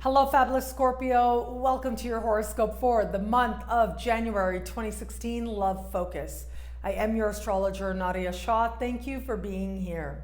Hello, fabulous Scorpio. Welcome to your horoscope for the month of January 2016, Love Focus. I am your astrologer, Nadiya Shah. Thank you for being here.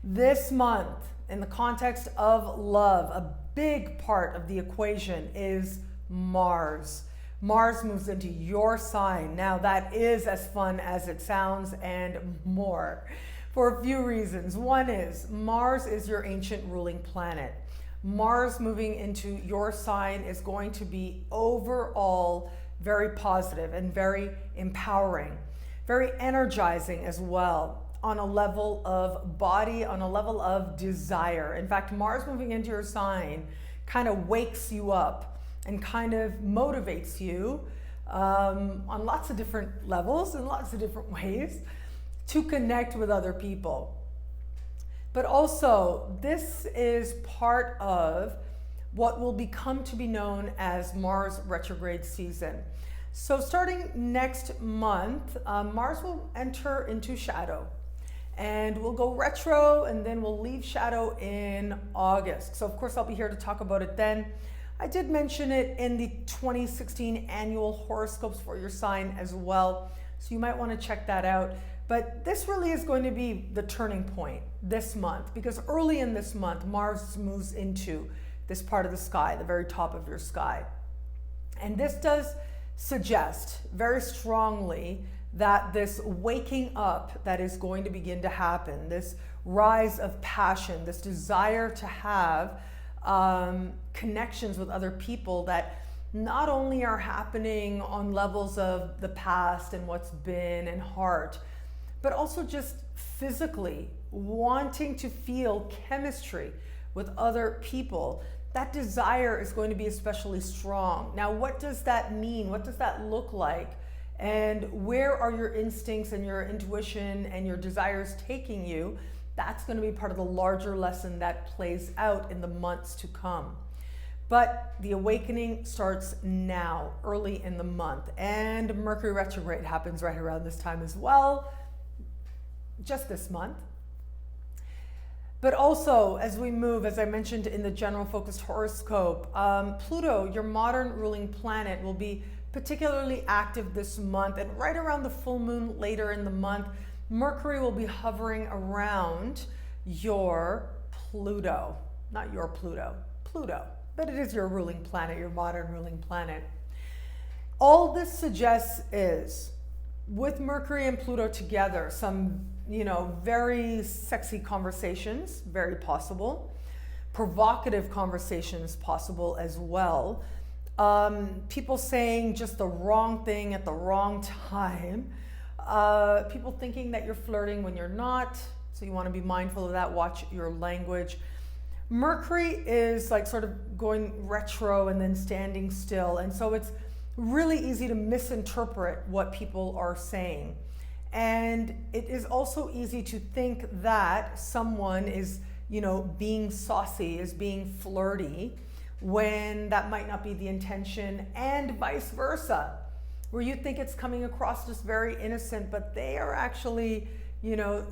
This month, in the context of love, a big part of the equation is Mars. Mars moves into your sign. Now, that is as fun as it sounds and more for a few reasons. One is Mars is your ancient ruling planet. Mars moving into your sign is going to be overall very positive and very empowering, very energizing as well on a level of body, on a level of desire. In fact, Mars moving into your sign kind of wakes you up and kind of motivates you on lots of different levels and lots of different ways to connect with other people. But also, this is part of what will become to be known as Mars retrograde season. So starting next month, Mars will enter into shadow and we'll go retro and then we'll leave shadow in August. So of course I'll be here to talk about it then. I did mention it in the 2016 annual horoscopes for your sign as well. So you might want to check that out. But this really is going to be the turning point this month, because early in this month, Mars moves into this part of the sky, the very top of your sky. And this does suggest very strongly that this waking up that is going to begin to happen, this rise of passion, this desire to have connections with other people that not only are happening on levels of the past and what's been and heart, but also just physically wanting to feel chemistry with other people. That desire is going to be especially strong. Now, what does that mean? What does that look like? And where are your instincts and your intuition and your desires taking you? That's going to be part of the larger lesson that plays out in the months to come. But the awakening starts now, early in the month. And Mercury retrograde happens right around this time as well. Just this month. But also, as we move, as I mentioned in the general focused horoscope, Pluto, your modern ruling planet, will be particularly active this month. And right around the full moon later in the month, Mercury will be hovering around your Pluto. Not your Pluto, Pluto. But it is your ruling planet, your modern ruling planet. All this suggests is, with Mercury and Pluto together, some very sexy conversations, very possible. Provocative conversations possible as well. People saying just the wrong thing at the wrong time. People thinking that you're flirting when you're not. So you want to be mindful of that. Watch your language. Mercury is like sort of going retro and then standing still. And so it's really easy to misinterpret what people are saying. And it is also easy to think that someone is, being saucy, is being flirty, when that might not be the intention, and vice versa, where you think it's coming across just very innocent, but they are actually,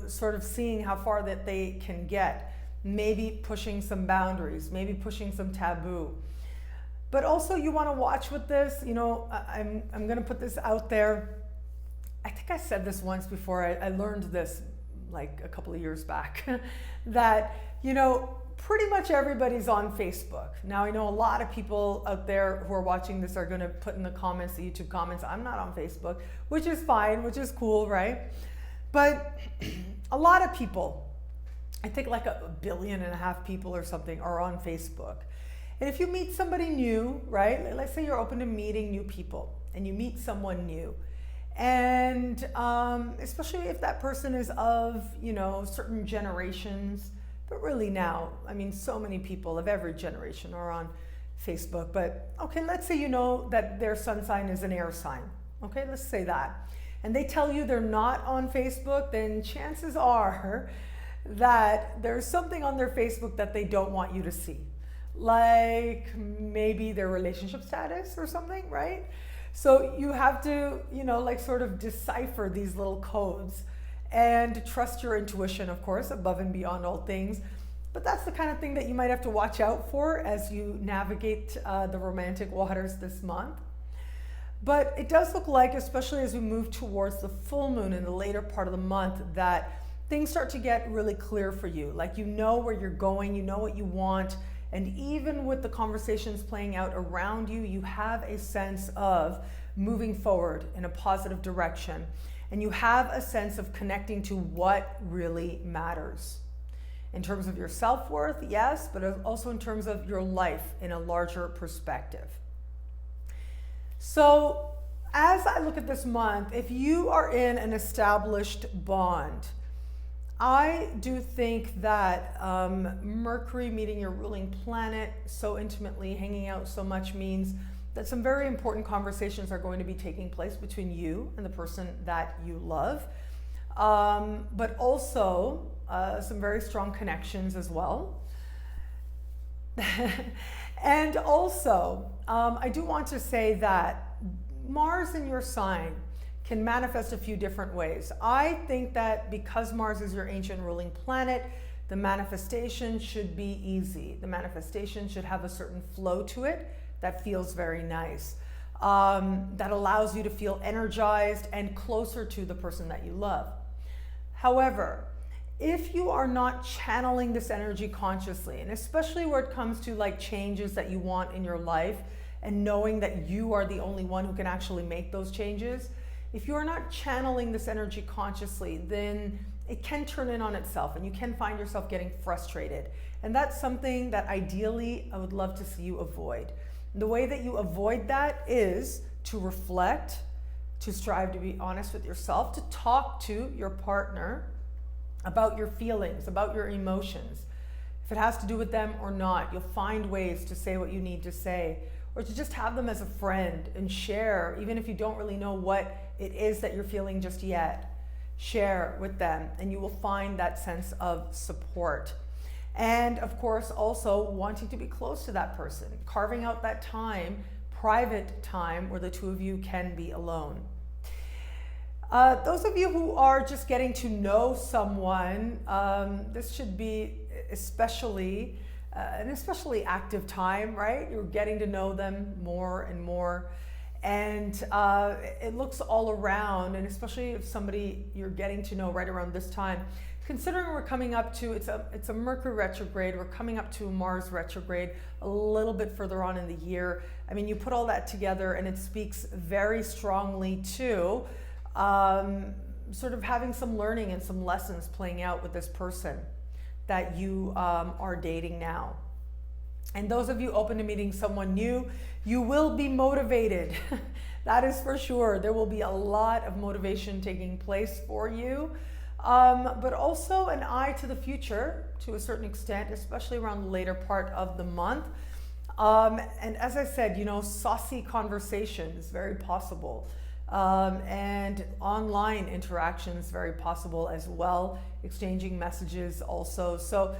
sort of seeing how far that they can get, maybe pushing some boundaries, maybe pushing some taboo. But also you want to watch with this, I'm going to put this out there. I think I said this once before. I learned this like a couple of years back that, pretty much everybody's on Facebook. Now, I know a lot of people out there who are watching this are going to put in the comments, the YouTube comments, I'm not on Facebook, which is fine, which is cool, right? But a lot of people, I think like 1.5 billion people or something, are on Facebook. And if you meet somebody new, right? Let's say you're open to meeting new people and you meet someone new. And especially if that person is of, certain generations, but really now, so many people of every generation are on Facebook. But okay, let's say that their sun sign is an air sign. Okay, let's say that. And they tell you they're not on Facebook, then chances are that there's something on their Facebook that they don't want you to see. Like maybe their relationship status or something, right? So you have to, sort of decipher these little codes and trust your intuition, of course, above and beyond all things. But that's the kind of thing that you might have to watch out for as you navigate the romantic waters this month. But it does look like, especially as we move towards the full moon in the later part of the month, that things start to get really clear for you. Like, you know where you're going, you know what you want, and even with the conversations playing out around you, you have a sense of moving forward in a positive direction. And you have a sense of connecting to what really matters. In terms of your self-worth, yes, but also in terms of your life in a larger perspective. So as I look at this month, if you are in an established bond, I do think that Mercury meeting your ruling planet so intimately, hanging out so much, means that some very important conversations are going to be taking place between you and the person that you love, but also some very strong connections as well. And also, I do want to say that Mars in your sign can manifest a few different ways. I think that because Mars is your ancient ruling planet, the manifestation should be easy. The manifestation should have a certain flow to it that feels very nice, that allows you to feel energized and closer to the person that you love. However, if you are not channeling this energy consciously, and especially where it comes to like changes that you want in your life and knowing that you are the only one who can actually make those changes, if you are not channeling this energy consciously, then it can turn in on itself and you can find yourself getting frustrated. And that's something that ideally I would love to see you avoid. And the way that you avoid that is to reflect, to strive to be honest with yourself, to talk to your partner about your feelings, about your emotions. If it has to do with them or not, you'll find ways to say what you need to say, or to just have them as a friend and share, even if you don't really know what it is that you're feeling just yet. Share with them and you will find that sense of support. And of course, also wanting to be close to that person, carving out that time, private time, where the two of you can be alone. Those of you who are just getting to know someone, this should be an especially active time, right? You're getting to know them more and more. And it looks all around, and especially if somebody you're getting to know right around this time, considering we're coming up to, it's a Mercury retrograde, we're coming up to a Mars retrograde a little bit further on in the year. I mean, you put all that together and it speaks very strongly to sort of having some learning and some lessons playing out with this person that you are dating now. And those of you open to meeting someone new, you will be motivated. That is for sure. There will be a lot of motivation taking place for you, but also an eye to the future to a certain extent, especially around the later part of the month. And as I said, you know, saucy conversation is very possible. And online interaction is very possible as well, exchanging messages also. So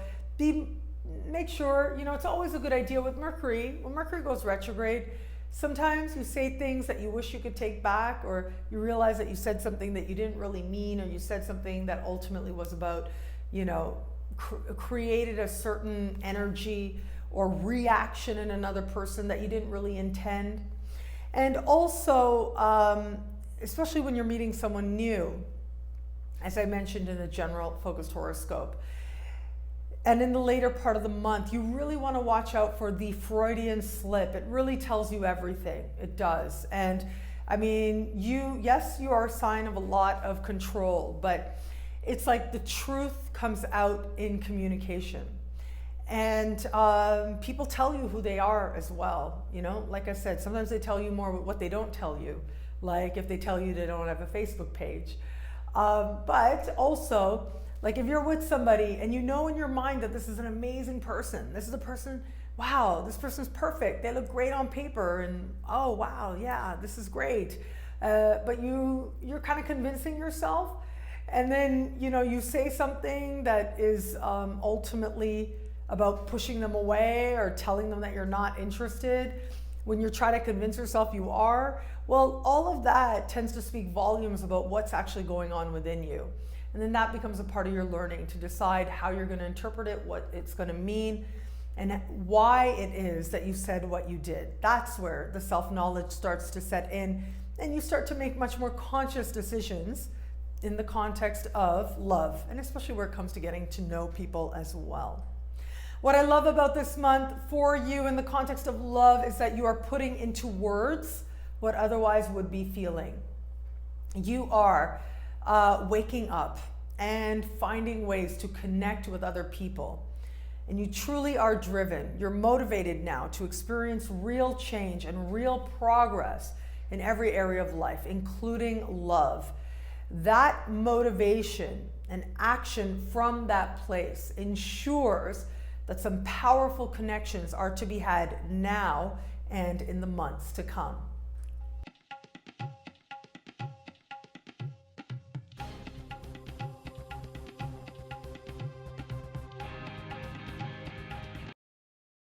make sure, you know, it's always a good idea with Mercury. When Mercury goes retrograde, sometimes you say things that you wish you could take back, or you realize that you said something that you didn't really mean, or you said something that ultimately was about, you know, created a certain energy or reaction in another person that you didn't really intend. And also, especially when you're meeting someone new, as I mentioned in the general focused horoscope, and in the later part of the month, you really want to watch out for the Freudian slip. It really tells you everything. It does. And I mean, yes, you are a sign of a lot of control, but it's like the truth comes out in communication. And people tell you who they are as well. You know, like I said, sometimes they tell you more what they don't tell you. Like if they tell you they don't have a Facebook page. But also, like if you're with somebody and you know in your mind that this is an amazing person, this is a person, wow, this person's perfect. They look great on paper and oh, wow, yeah, this is great. But you're kind of convincing yourself. And then, you know, you say something that is ultimately about pushing them away or telling them that you're not interested when you're trying to convince yourself you are. Well, all of that tends to speak volumes about what's actually going on within you. And then that becomes a part of your learning to decide how you're going to interpret it, what it's going to mean, and why it is that you said what you did. That's where the self-knowledge starts to set in, and you start to make much more conscious decisions in the context of love, and especially where it comes to getting to know people as well. What I love about this month for you in the context of love is that you are putting into words what otherwise would be feeling. You are waking up and finding ways to connect with other people. And you truly are driven. You're motivated now to experience real change and real progress in every area of life, including love. That motivation and action from that place ensures that some powerful connections are to be had now and in the months to come.